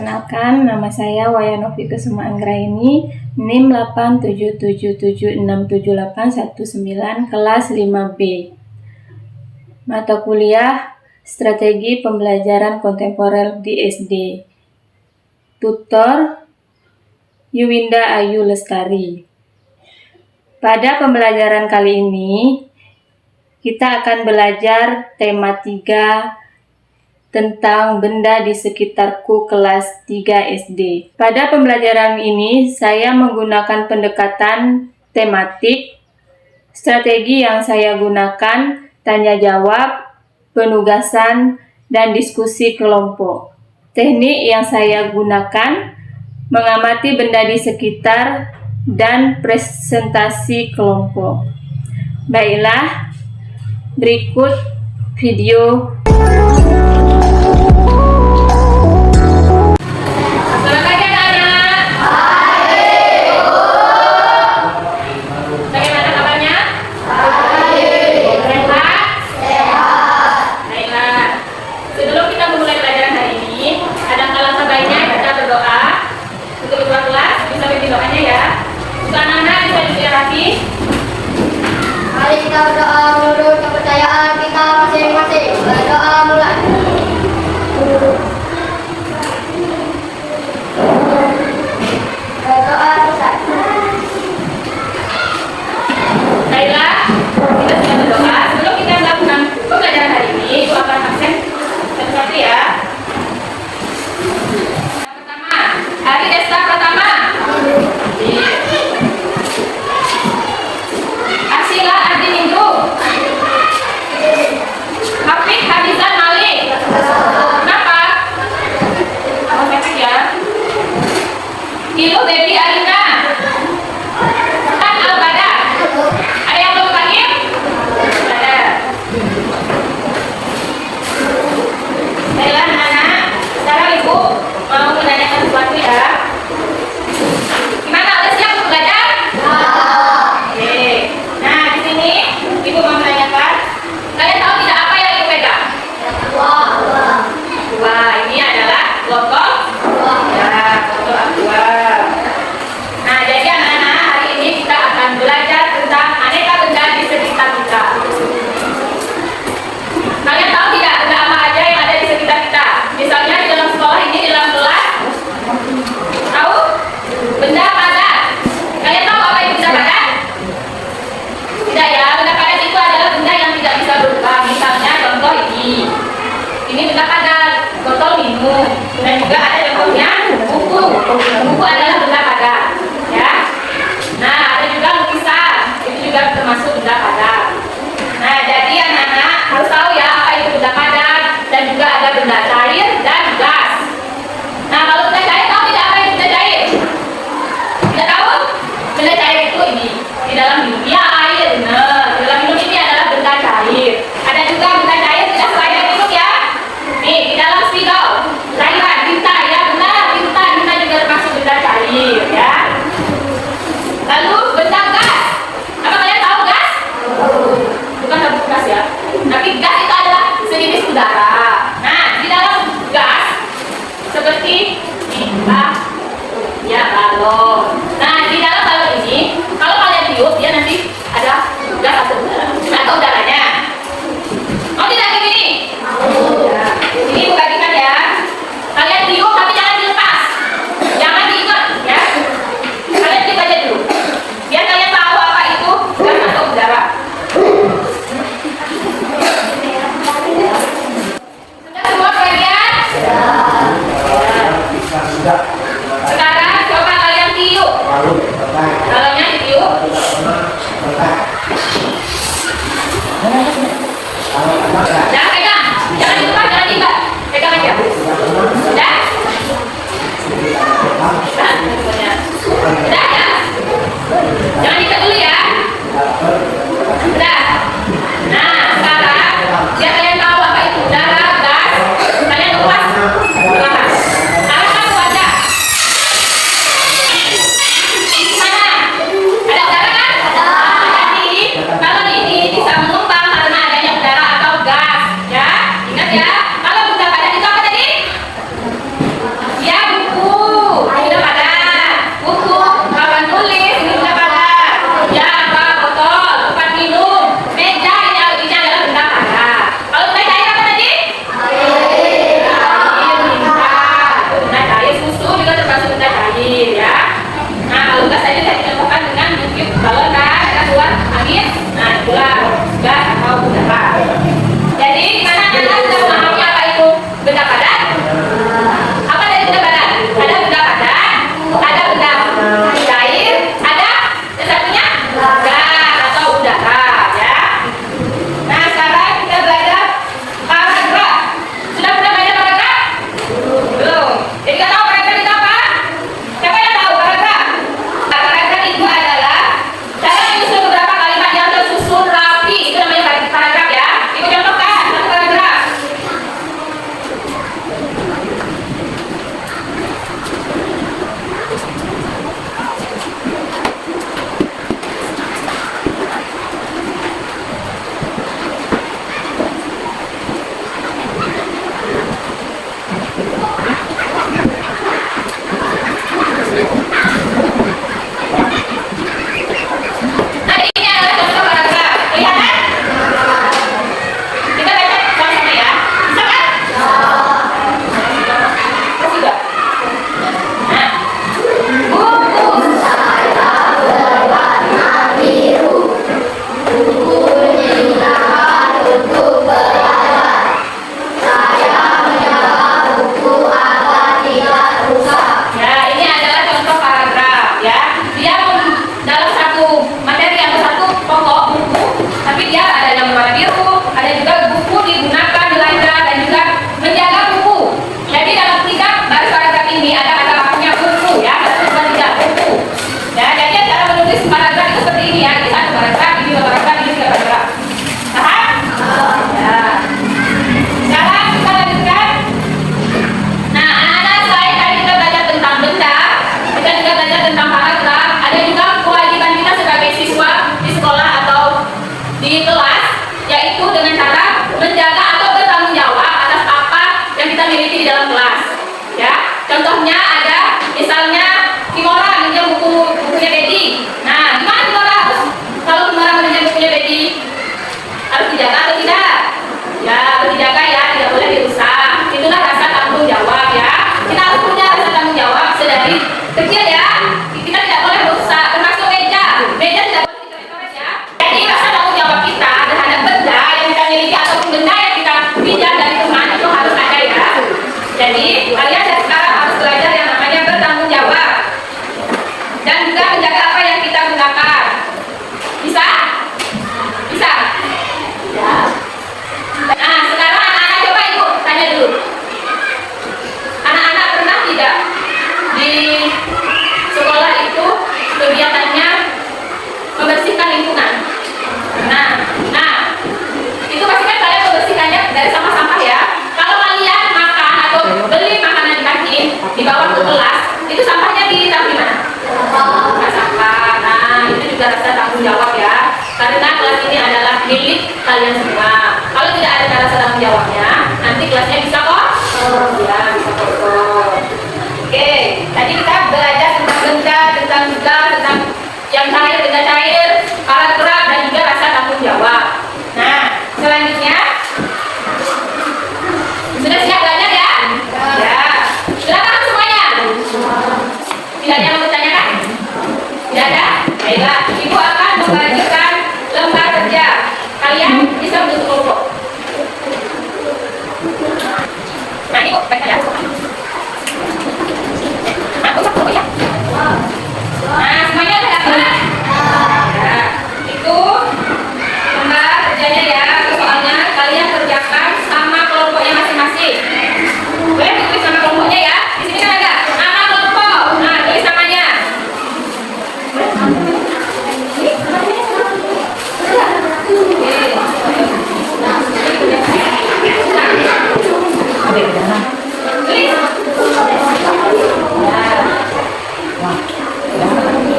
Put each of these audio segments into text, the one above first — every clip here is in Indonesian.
Perkenalkan, nama saya Wayanovi Kusuma Anggraini, NIM 877767819, kelas 5B. Mata kuliah Strategi Pembelajaran Kontemporer di SD. Tutor Yuwinda Ayu Lestari. Pada pembelajaran kali ini, kita akan belajar tema 3 tentang benda di sekitarku kelas 3 SD. Pada pembelajaran ini, saya menggunakan pendekatan tematik. Strategi yang saya gunakan tanya jawab, penugasan, dan diskusi kelompok. Teknik yang saya gunakan mengamati benda di sekitar dan presentasi kelompok. Baiklah, berikut video. Mari kita berdoa menurut kepercayaan kita masing-masing. Berdoa mulai. Berdoa selesai. Baiklah, kita sudah berdoa. Sebelum kita melakukan pembelajaran hari ini, itu akan absen satu-satu ya. Yang pertama, hari desa pertama. Asila Adi Indru. Hafid Hadizan Malik. Kenapa? Kamu efek ya. Ilu Baby Alina. Tan Albada. Ada yang belum panggil? Ada. Baiklah anak-anak, sekarang ibu mau menanyakan sesuatu ya. Gimana, udah siap untuk belajar? Oke. Nah, di sini ibu mau menanyakan, kalian tahu tidak apa yang ibu pegang? Wah, ini adalah botol. Ya, botol aqua. Nah, jadi anak-anak, hari ini kita akan belajar tentang aneka benda di sekitar kita. Kalian tahu tidak benda apa aja yang ada di sekitar kita? Misalnya di dalam sekolah ini, di dalam kelas, tahu? Benda padat. Kalian tahu apa itu benda padat? Tidak ya, benda padat itu adalah benda yang tidak bisa berubah. Misalnya contoh ini. Ini benda padat, botol minum. Dan juga ada contohnya buku. Buku adalah benda padat, ya. Nah, ada juga lukisan. Itu juga termasuk benda padat. Nah, jadi anak-anak harus tahu ya apa itu benda padat, dan juga ada benda cair dan gas. Nah, kalau benda cair, tahu tidak apa itu benda cair? Tidak tahu? Benda cair itu ini di dalam minum. Ya, air. Nah, di dalam minum ini adalah benda cair. Ada juga benda cair tidak selain dari minum ya. Nih, di dalam spidol, cairan, tinta ya, benar, tinta juga termasuk benda cair ya. Lalu benda gas. Apa kalian tahu gas? Bukan tabung gas ya. Tapi gas itu adalah sejenis udara. Nah, di dalam gas seperti ini, ya balon. Nah, di dalam balon ini, kalau kalian tiup, dia nanti Misalnya Kimora minjem bukunya Dedi. Nah, gimana Kimora harus kalau Kimora minjem bukunya Dedi? Harus dijaga atau tidak? Ya, harus dijaga ya, tidak boleh dirusak. Itulah rasa tanggung jawab ya. Kita harus punya rasa tanggung jawab sedari kecil ya. Kita tidak boleh merusak, termasuk meja. Meja tidak boleh dicoret-coret ya. Jadi rasa tanggung jawab kita terhadap benda yang kita miliki ataupun benda yang kita pinjam dari teman itu harus ada ya. Jadi kalian dari sekarang harus belajar yang namanya bertanggung jawab dan juga menjaga apa yang kita gunakan. Bisa? Bisa? Ya. Nah, sekarang anak-anak coba ibu tanya dulu. Anak-anak pernah tidak di sekolah itu kegiatannya membersihkan lingkungan? Nah, itu pasti kan kalian membersihkannya dari sampah-sampah ya. Kalau kalian makan atau beli makanan di kantin dibawa ke kelas, itu sampahnya ditaruh di mana? Bukan sampah. Nah, itu juga rasa tanggung jawab ya. Karena kelas ini adalah milik kalian semua. Kalau tidak ada rasa tanggung jawabnya, nanti kelasnya bisa kok? Ya, bisa kotor. Oke, tadi kita belajar tentang benda, tentang juga tentang yang cair, benda cair, alat berat dan juga rasa tanggung jawab. Nah, selanjutnya sudah siap belajar ya? Ya. Sudah paham semuanya? Tidak ada yang mau ditanyakan? Tidak ada? Baiklah, ibu akan membagikan lembar kerja. Kalian bisa bentuk kelompok. Nah, ibu baca ya. Nah, kelompok ya. Nah, semuanya ada apa? Ya, itu lembar kerjanya ya. Soalnya kalian kerjakan sama kelompoknya masing-masing. Boleh ditulis sama kelompoknya ya. Di sini kan ada nama kelompok. Nah, tulis namanya.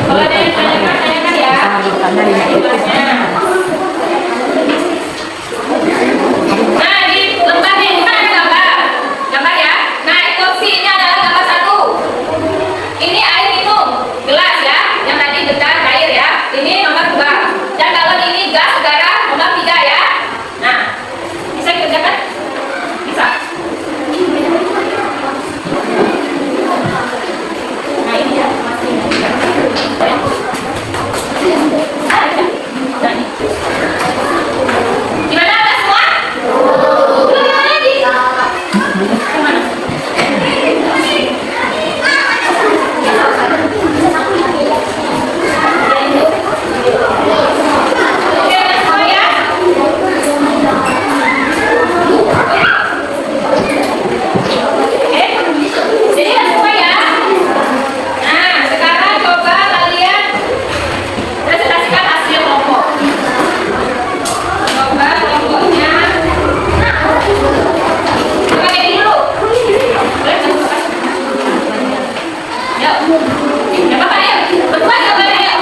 Kalau ada yang tanyakan ya. Nah, di lembar ini kan ada gambar ya. Nah, kursi ini adalah gambar satu. Ini air minum, gelas ya. Yang tadi gelas air ya. Ini nomor 2. Dan kalau ini gas udara nomor 3 ya. Nah, bisa dikerjakan? Bisa. Nah, ini ya. Gimana ada semua? Belum ada lagi. Kemana? Oke, ada semua ya? Oke, jadi ada semua ya? Nah, sekarang coba kalian presentasikan hasil kelompok. Coba kelompoknya. Coba kayak gini dulu. Boleh coba. Yuk. Ya apa ya? Berdua coba ya.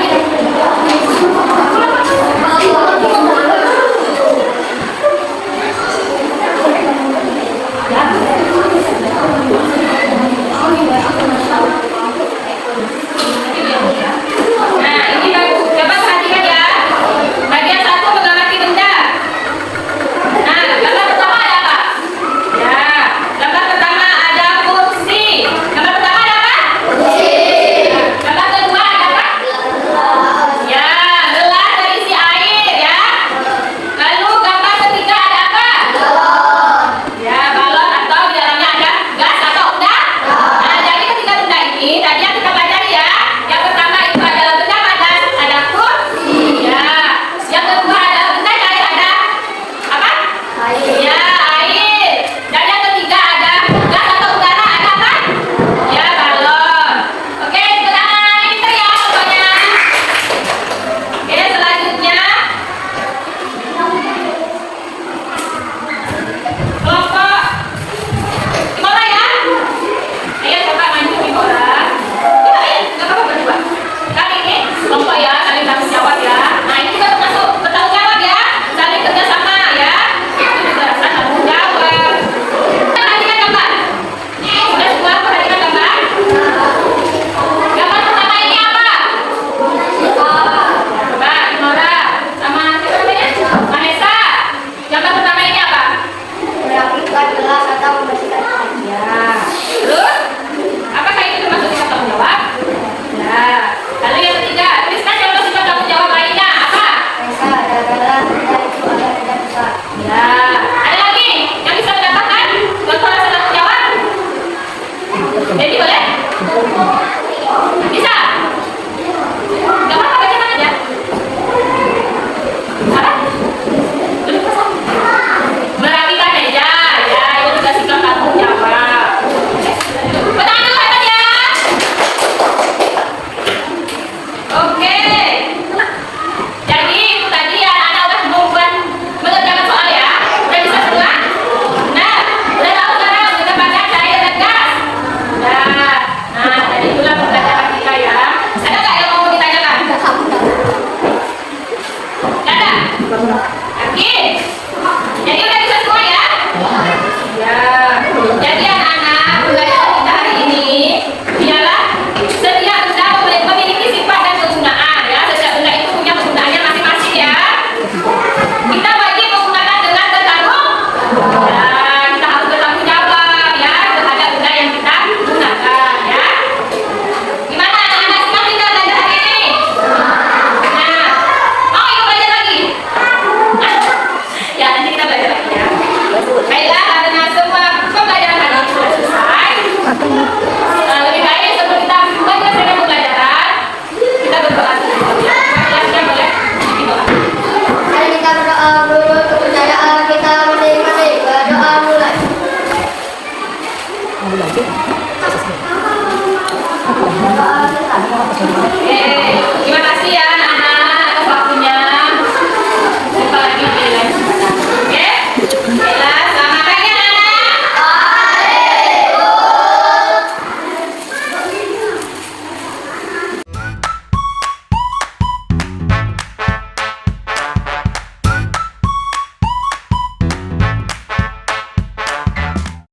Nah, ini bagus. Coba perhatikan ya. Bagian 1 menggambarkan benda. Nah, gambar pertama ada apa? Ya, gambar pertama ada kursi. Gambar pertama ada apa? Kursi. Gambar kedua Bisa? Gak apa-apa, bacakan aja. Apa? Merapikan meja, ya itu juga sikap tanggung jawab. Bertahan dulu hebat ya. Oke. Jadi itu tadi ya anak udah membuat mengerjakan soal ya. Udah bisa semua? Nah, udah tahu sekarang kita pakai cair dan gas. Nah, jadi itulah pembelajaran kita ya. Ada nggak yang mau ditanyakan? Nggak ada? Yakin? Jadi udah bisa semua ya? Ya. Jadi anak-anak pelajaran kita hari ini ialah setiap benda memiliki sifat dan kegunaan ya. Setiap benda itu punya kegunaannya masing-masing ya. Kita wajib menggunakan dengan bertanggung. Ya, kita harus bertanggung jawab ya terhadap benda yang kita gunakan ya. Gimana anak-anak senang tidak belajar hari ini? Nah, mau ikut belajar lagi? Ya, nanti kita belajar lagi ya. Baiklah, karena semua pembelajaran hari ini sudah selesai. Lebih baik sebelum kita menyelesaikan pembelajaran, kita berdoa dulu ya. Siap-siap boleh berdoa. Mari kita berdoa menurut kepercayaan kita masing-masing. Berdoa mulai. Oke.